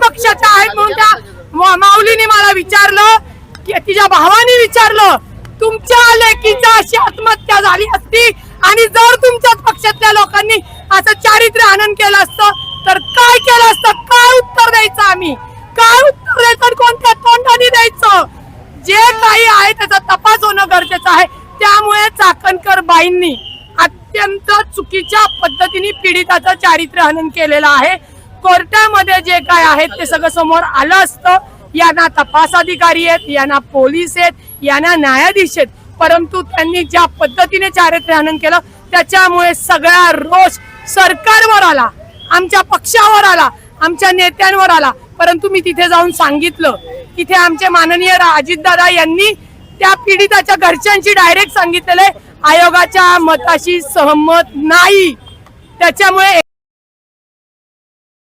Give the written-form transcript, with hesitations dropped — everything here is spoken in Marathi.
पक्षाच्या आहेत म्हणून त्या माऊलीने मला विचारलं, की तिच्या भावाने विचारलं, तुमच्या लेकीचा अशी आत्महत्या झाली असती आणि जर तुमच्याच पक्षातल्या लोकांनी असं चारित्र्य हनन केलं असतं तर काय केलं असतं, काय उत्तर द्यायचं आम्ही, काय उत्तर द्यायचं, कोणत्या तोंडाने द्यायचं? जे काही आहे त्याचा तपास होणं गरजेचं आहे. त्यामुळे चाकणकर बाईंनी अत्यंत चुकीच्या पद्धतीने पीडिताचं चारित्र्य हनन केलेलं आहे. कोर्टामध्ये जे काय आहे ते सगळं समोर आलं असतं. यांना तपास अधिकारी आहेत, यांना पोलीस आहेत, यांना न्यायाधीश आहेत, परंतु त्यांनी ज्या पद्धतीने चारित्र्य हनन केलं त्याच्यामुळे सगळा रोष सरकारवर आला, आमच्या पक्षावर आला, आमच्या नेत्यांवर आला. परंतु मी तिथे जाऊन सांगितलं, तिथे आमचे माननीय अजितदादा यांनी त्या पीडिताच्या घरच्यांशी डायरेक्ट सांगितलेले आयोगाच्या मताशी सहमत नाही. त्याच्यामुळे